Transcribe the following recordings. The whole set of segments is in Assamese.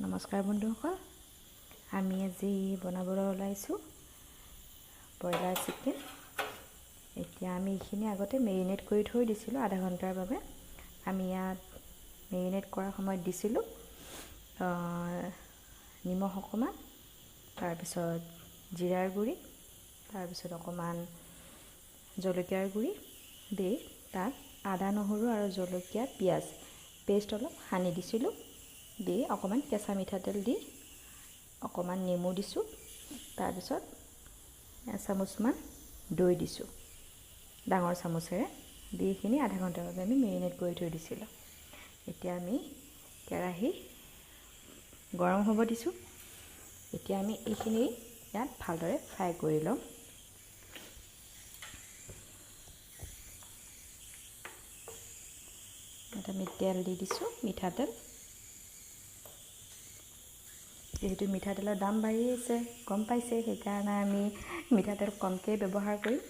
নমস্কাৰ বন্ধুসকল, আমি আজি বনাবলৈ ওলাইছোঁ ব্ৰইলাৰ চিকেন। এতিয়া আমি এইখিনি আগতে মেৰিনেট কৰি থৈ দিছিলোঁ আধা ঘণ্টাৰ বাবে। আমি ইয়াত মেৰিনেট কৰাৰ সময়ত দিছিলোঁ নিমখ অকণমান, তাৰপিছত জিৰাৰ গুড়ি, তাৰপিছত অকণমান জলকীয়াৰ গুড়ি দি তাত আদা নহৰু আৰু জলকীয়া পিঁয়াজ পেষ্ট অলপ সানি দিছিলোঁ। দি অকণমান কেঁচা মিঠাতেল দি অকণমান নেমু দিছোঁ। তাৰপিছত এচামুচমান দৈ দিছোঁ ডাঙৰ চামুচেৰে দি এইখিনি আধা ঘণ্টাৰ বাবে আমি মেৰিনেট কৰি থৈ দিছিলোঁ। এতিয়া আমি কেৰাহী গৰম হ'ব দিছোঁ। এতিয়া আমি এইখিনি ইয়াত ভালদৰে ফ্ৰাই কৰি ল'ম। ইয়াত আমি তেল দি দিছোঁ, মিঠাতেল। যিহেতু মিঠাতেলৰ দাম বাঢ়ি আছে গম পাইছে, সেইকাৰণে আমি মিঠাতেল কমকৈ ব্যৱহাৰ কৰিম।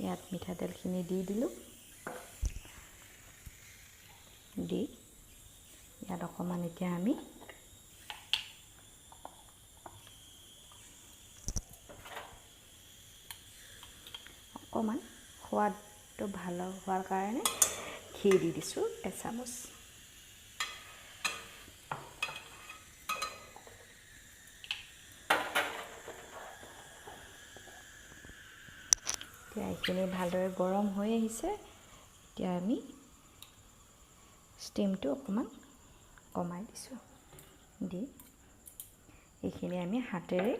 ইয়াত মিঠাতেলখিনি দি দিলোঁ। দি ইয়াত অকণমান এতিয়া আমি অকণমান সোৱাদটো ভাল হোৱাৰ কাৰণে ঘি দি দিছোঁ এচামুচ। এতিয়া এইখিনি ভালদৰে গৰম হৈ আহিছে। এতিয়া আমি ষ্টিমটো অকণমান কমাই দিছোঁ। দি এইখিনি আমি হাতেৰে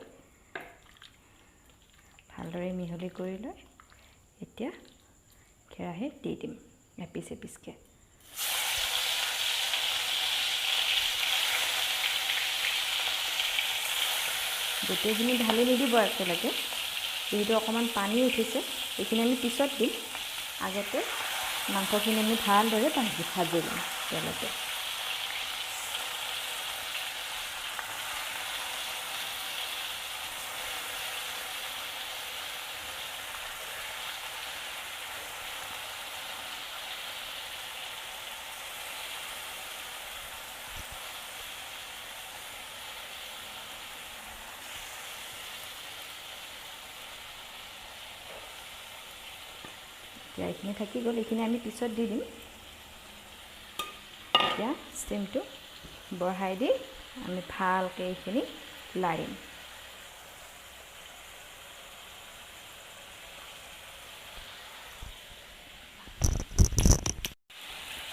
ভালদৰে মিহলি কৰি লৈ এতিয়া কেৰাহীত দি দিম এপিচ এপিচকৈ। গোটেইখিনি ঢালি নিদিব একেলগে, যিহেতু অকণমান পানী উঠিছে। এইখিনি আমি পিছত দিম। আগতে মাংসখিনি আমি ভালদৰে ভাজি ল'ম তেলতে। এতিয়া এইখিনি থাকি গ'ল, এইখিনি আমি পিছত দি দিম। এতিয়া ষ্টিমটো বঢ়াই দি আমি ভালকৈ এইখিনি লাৰিম।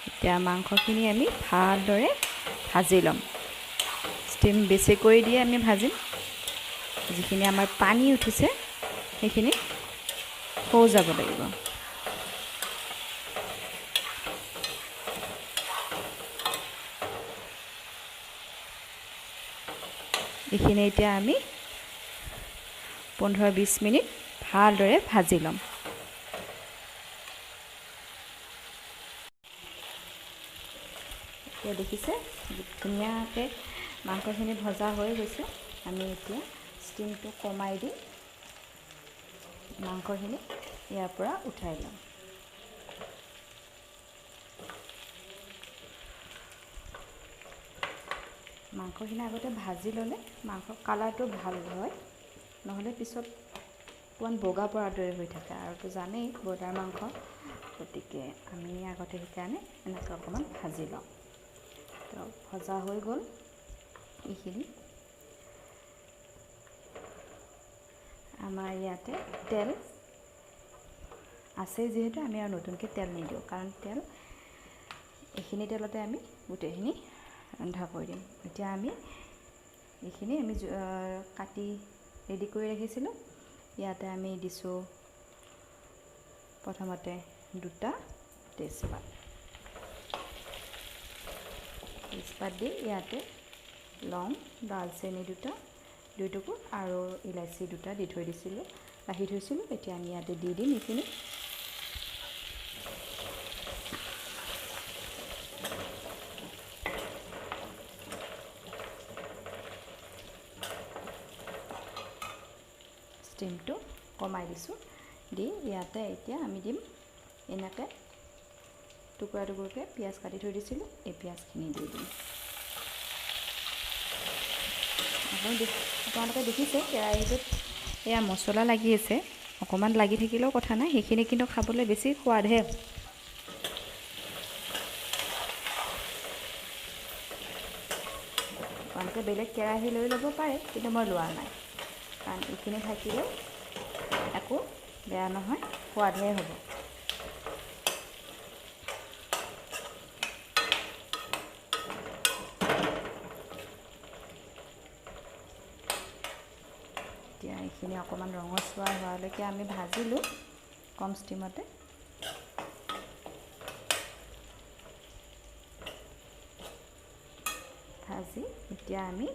এতিয়া মাংসখিনি আমি ভালদৰে ভাজি ল'ম। ষ্টিম বেছি কৰি দিয়ে আমি ভাজিম। যিখিনি আমাৰ পানী উঠিছে সেইখিনি হৈ যাব লাগিব। এইখিনি এতিয়া আমি 15-20 মিনিট ভালদৰে ভাজি ল'ম। এতিয়া দেখিছে ধুনীয়াকৈ মাংসখিনি ভজা হৈ গৈছে। আমি এতিয়া ষ্টিমটো কমাই দি মাংসখিনি ইয়াৰ পৰা উঠাই ল'ম। মাংসখিনি আগতে ভাজি ল'লে মাংসৰ কালাৰটো ভাল হয়, নহ'লে পিছত অকণমান বগা পৰাৰ দৰে হৈ থাকে। আৰুতো জানেই ব্ৰইলাৰ মাংস, গতিকে আমি আগতে সেইকাৰণে এনেকৈ অকণমান ভাজি লওঁ। তো ভজা হৈ গ'ল এইখিনি। আমাৰ ইয়াতে তেল আছে যিহেতু আমি আৰু নতুনকৈ তেল নিদিওঁ, কাৰণ তেল এইখিনি তেলতে আমি গোটেইখিনি ৰন্ধা কৰি দিম। এতিয়া আমি এইখিনি কাটি ৰেডি কৰি ৰাখিছিলোঁ। ইয়াতে আমি দিছোঁ প্ৰথমতে 2টা তেজপাত দি ইয়াতে লং, দালচেনি 2 টুকুৰ আৰু ইলাচি 2টা দি থৈ দিছিলোঁ, ৰাখি থৈছিলোঁ। এতিয়া আমি ইয়াতে দি দিম এইখিনি। ষ্টিমটো কমাই দিছোঁ। দি ইয়াতে এতিয়া আমি দিম এনেকৈ টুকুৰা টুকুৰকৈ পিঁয়াজ কাটি থৈ দিছিলোঁ, এই পিঁয়াজখিনি দি দিম। আপোনালোকে দেখিছে কেৰাহীটোত এয়া মছলা লাগি আছে, অকণমান লাগি থাকিলেও কথা নাই, সেইখিনি কিন্তু খাবলৈ বেছি সোৱাদহে। আপোনালোকে বেলেগ কেৰাহী লৈ ল'ব পাৰে, কিন্তু মই লোৱা নাই, কাৰণ এইখিনি থাকিলেও একো বেয়া নহয়, সোৱাদহে হ'ব। এতিয়া এইখিনি অকণমান ৰঙচুৱা হোৱালৈকে আমি ভাজিলোঁ কম ষ্টিমতে। ভাজি এতিয়া আমি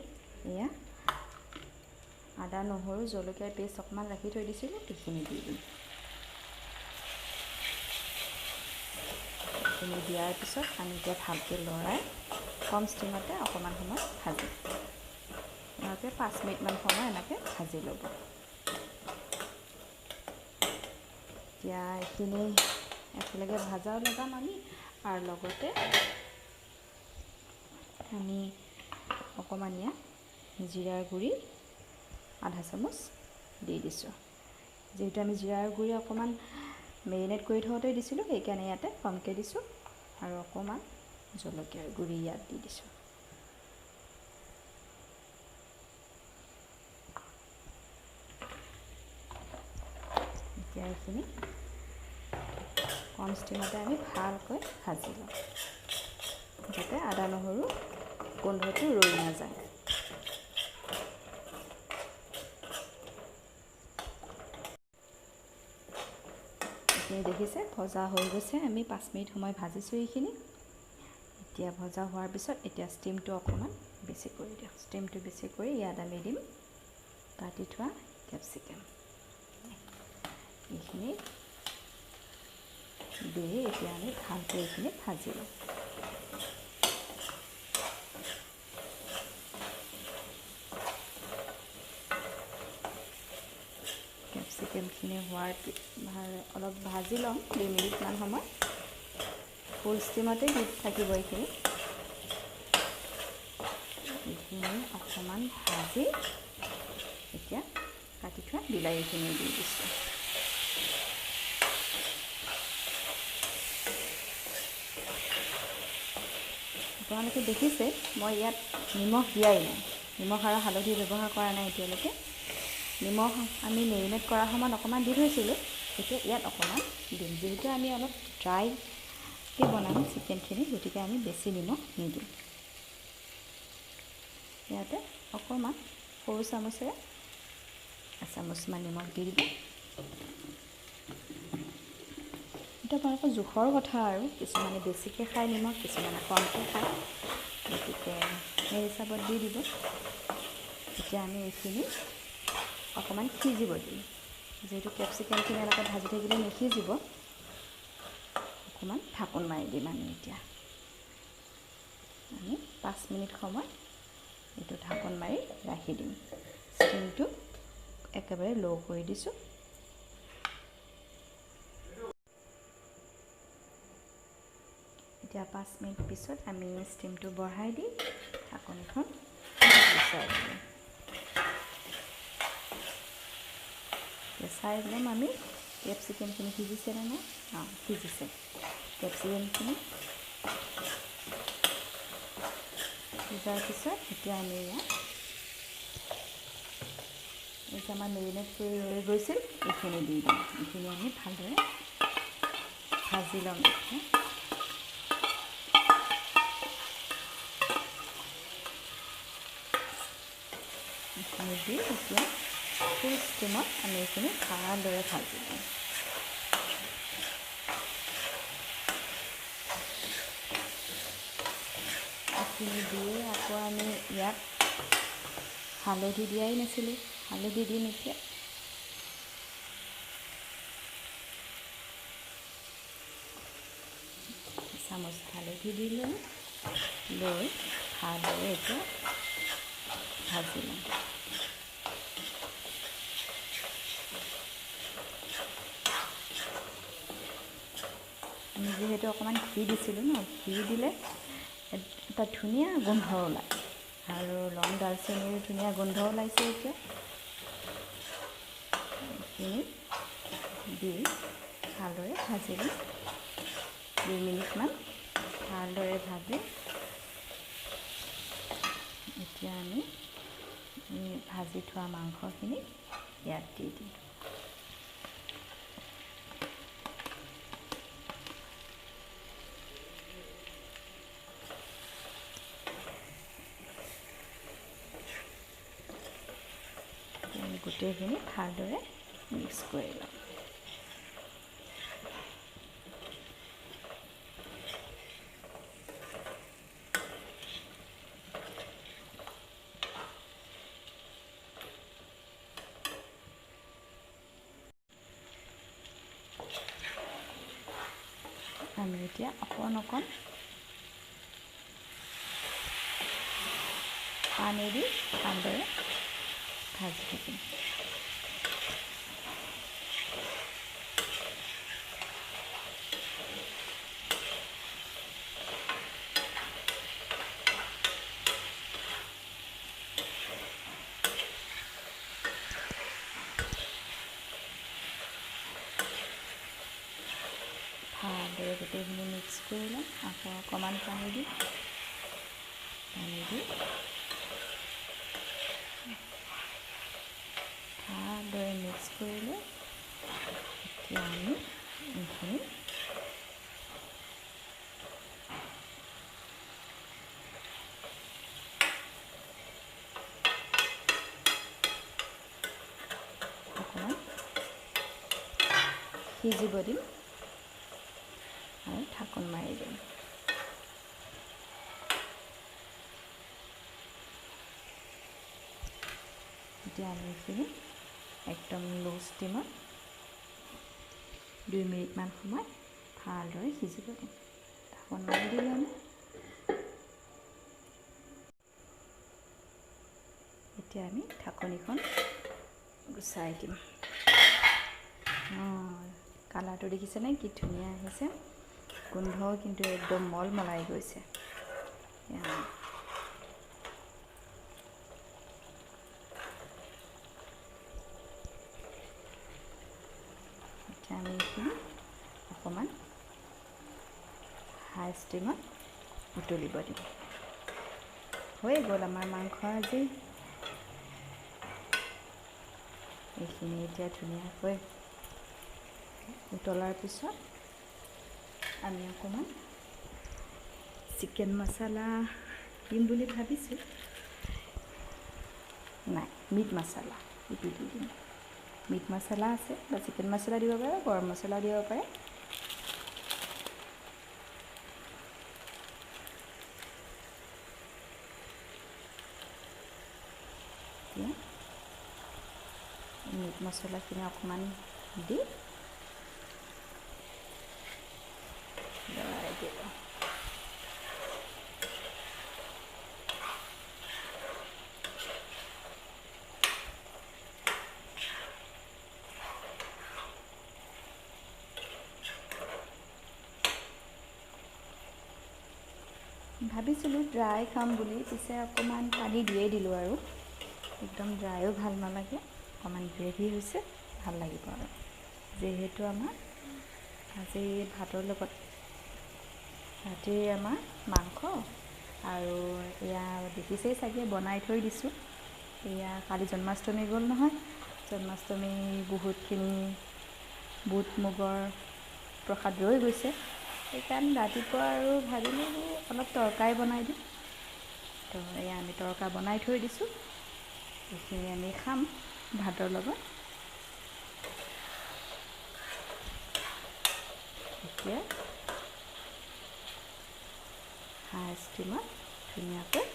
এয়া আদা নহৰু জলকীয়াৰ পেষ্ট অকণমান ৰাখি থৈ দিছিলোঁ, এইখিনি দি দিম। এইখিনি দিয়াৰ পিছত আমি এতিয়া ভালকৈ লৰাই কম ষ্টিমতে অকণমান সময় ভাজিম। এনেকৈ 5 মিনিটমান সময় এনেকৈ ভাজি ল'ব। এতিয়া এইখিনি একেলগে ভাজাও লগাম আমি, আৰু লগতে আমি অকণমান ইয়াত জিৰাৰ গুড়ি আধা চামুচ দি দিছোঁ। যিহেতু আমি জিৰাৰ গুড়ি অকণমান মেৰিনেট কৰি থওঁতে দিছিলোঁ, সেইকাৰণে ইয়াতে কমকৈ দিছোঁ, আৰু অকণমান জলকীয়াৰ গুড়ি ইয়াত দি দিছোঁ। এতিয়া এইখিনি কম ষ্টিমতে আমি ভালকৈ ভাজি লওঁ, যাতে আদা নহৰু গোন্ধটো ৰৈ নাযায়। এইখিনি দেখিছে ভজা হৈ গৈছে, আমি 5 মিনিট সময় ভাজিছোঁ এইখিনি। এতিয়া ভজা হোৱাৰ পিছত এতিয়া ষ্টিমটো অকণমান বেছি কৰি দিওঁ। ষ্টিমটো বেছি কৰি ইয়াত আমি দিম কাটি থোৱা কেপচিকাম। এইখিনি দি এতিয়া আমি ভালকৈ এইখিনি ভাজি লওঁ। কেপচিকামখিনি হোৱাৰ অলপ ভাজি ল'ম 2 মিনিটমান সময়। ফুল ষ্টিমতে দি থাকিব এইখিনি। এইখিনি অকণমান ভাজি এতিয়া কাটি থোৱা বিলাহীখিনি দি দিছোঁ। আপোনালোকে দেখিছে মই ইয়াত নিমখ দিয়াই নাই, নিমখ আৰু হালধি ব্যৱহাৰ কৰা নাই এতিয়ালৈকে। নিমখ আমি মেৰিনেট কৰাৰ সময়ত অকণমান দি থৈছিলোঁ, এতিয়া ইয়াত অকণমান দিম। যিহেতু আমি অলপ ড্ৰাইকৈ বনাম চিকেনখিনি, গতিকে আমি বেছি নিমখ নিদিম। ইয়াতে অকণমান সৰু চামুচেৰে এচামুচমান নিমখ দি দিব। এইটো আপোনালোকৰ জোখৰ কথা আৰু, কিছুমানে বেছিকৈ খায় নিমখ, কিছুমানে কমকৈ খায়, গতিকে সেই হিচাপত দি দিব। এতিয়া আমি এইখিনি অকণমান সিজিব দিম, যিহেতু কেপচিকামখিনি এনেকৈ ভাজি থাকিলে নিসিজিব, অকণমান ঢাকোন মাৰি দিম আমি। এতিয়া আমি 5 মিনিট সময় এইটো ঢাকোন মাৰি ৰাখি দিম। ষ্টিমটো একেবাৰে ল' কৰি দিছোঁ। এতিয়া 5 মিনিট পিছত আমি ষ্টিমটো বঢ়াই দি ঢাকনিখন গুচাই দিম। চাই ল'ম আমি কেপচিকামখিনি সিজিছে নে নাই। সিজিছে কেপচিকামখিনি। সিজাৰ পিছত এতিয়া আমি ইয়াত এই যে আমাৰ মেৰিনেট কৰি ৰৈ গৈছিল এইখিনি দি দিম। এইখিনি আমি ভালদৰে ভাজি ল'ম। এইখিনি দি এতিয়া ফুল ষ্টিমত আমি এইখিনি ভালদৰে ভাজি দিম। এইখিনি দিয়ে আকৌ আমি ইয়াত হালধি দিয়াই নাছিলোঁ, হালধি দিম এতিয়া। চামুচ হালধি দি লৈ ভালদৰে এতিয়া ভাজি ল'ম। আমি যিহেতু অকণমান ঘি দিছিলোঁ ন, ঘি দিলে এটা ধুনীয়া গোন্ধ ওলায় আৰু লং দালচেনিৰ ধুনীয়া গোন্ধ ওলাইছে। এতিয়া এইখিনি দি ভালদৰে ভাজিলোঁ, 2 মিনিটমান ভালদৰে ভাজি এতিয়া আমি ভাজি থোৱা মাংসখিনি ইয়াত দি দিম। গোটেইখিনি ভালদৰে মিক্স কৰি ল'ম। আমি এতিয়া অকণ অকণ পানী দি ভালদৰে ভাজি থাকিম। ভালদৰে গোটেইখিনি মিক্স কৰি ল'ম। আকৌ অকণমান পানী দি ভালদৰে মিক্স কৰি লৈ এতিয়া আমি এইখিনি অকণমান সিজিব দিম আৰু ঢাকোন মাৰি দিম। এতিয়া আমি এইখিনি একদম ল' ষ্টিমত 2 মিনিটমান সময় ভালদৰে সিজিব দিম। ঢাকোন মাৰি দিলোঁ আমি। এতিয়া আমি ঢাকনিখন গুচাই দিম। কালাৰটো দেখিছেনে কি ধুনীয়া আহিছে, গোন্ধ কিন্তু একদম মলমলাই গৈছে। এতিয়া আমি এইখিনি অকণমান হাই ষ্টিমত উতলিব দিম। হৈ গ'ল আমাৰ মাংস আজি। এইখিনি এতিয়া ধুনীয়াকৈ উতলাৰ পিছত আমি অকণমান চিকেন মছলা দিম বুলি ভাবিছোঁ। নাই, মিট মছলা এইটো দি দিম। মিট মছলা আছে বা চিকেন মছলা দিব পাৰে, গৰম মছলা দিব পাৰে। এতিয়া মিট মছলাখিনি অকণমান দি লৰাই দিলোঁ। ভাবিছিলোঁ ড্ৰাই খাম বুলি, পিছে অকণমান পানী দিয়েই দিলোঁ আৰু একদম ড্ৰাইও ভাল নালাগে, অকণমান গ্ৰেভি হৈছে ভাল লাগিব আৰু। যিহেতু আমাৰ আজি ভাতৰ লগত ৰাতিৰ আমাৰ মাংস আৰু এয়া দেখিছেই চাগে বনাই থৈ দিছোঁ। এয়া কালি জন্মাষ্টমী গ'ল নহয়, জন্মাষ্টমী বহুতখিনি বুট মুগৰ প্ৰসাদ ৰৈ গৈছে। সেইকাৰণে ৰাতিপুৱা আৰু ভাবিলোঁ অলপ তৰকাৰী বনাই দিম। তো এয়া আমি তৰকা বনাই থৈ দিছোঁ, এইখিনি আমি খাম ভাতৰ লগত। এতিয়া হাই ষ্টিমত ধুনীয়াকৈ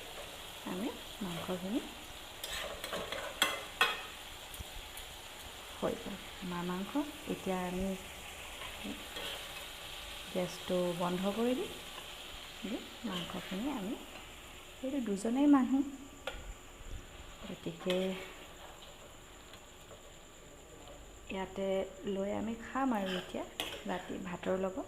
আমি মাংসখিনি হৈ গ'ল আমাৰ মাংস। এতিয়া আমি গেছটো বন্ধ কৰি দিম। মাংসখিনি আমি সেইটো দুজনেই মানুহ, গতিকে ইয়াতে লৈ আমি খাম আৰু এতিয়া ৰাতি ভাতৰ লগত।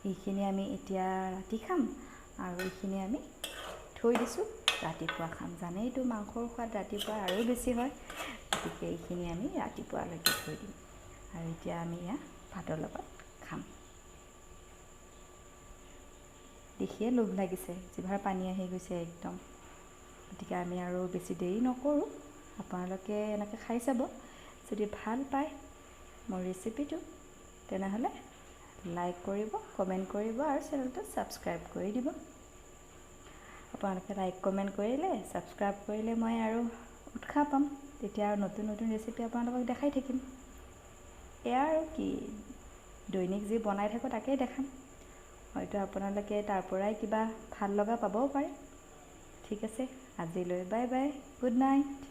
এইখিনি আমি এতিয়া ৰাতি খাম আৰু এইখিনি আমি থৈ দিছোঁ, ৰাতিপুৱা খাম। জানেইতো মাংসৰ সোৱাদ ৰাতিপুৱা আৰু বেছি হয়, গতিকে এইখিনি আমি ৰাতিপুৱালৈকে থৈ দিম আৰু এতিয়া আমি ইয়াত ভাতৰ লগত খাম। দেখিয়ে লোভ লাগিছে, জিভাৰ পানী আহি গৈছে একদম। গতিকে আমি আৰু বেছি দেৰি নকৰোঁ, আপোনালোকে এনেকৈ খাই চাব। যদি ভাল পায় মোৰ ৰেচিপিটো তেনেহ'লে লাইক কৰিব, কমেণ্ট কৰিব আৰু চেনেলটো ছাবস্ক্ৰাইব কৰি দিব। আপোনালোকে লাইক কমেণ্ট কৰিলে, ছাবস্ক্ৰাইব কৰিলে মই আৰু উৎসাহ পাম, তেতিয়া আৰু নতুন নতুন ৰেচিপি আপোনালোকক দেখাই থাকিম। এয়া আৰু কি, দৈনিক যি বনাই থাকোঁ তাকেই দেখাম। হয়তো আপোনালোকে তাৰ পৰাই কিবা ভাল লগা পাবও পাৰে। ঠিক আছে, আজিলৈ বাই বাই, গুড নাইট।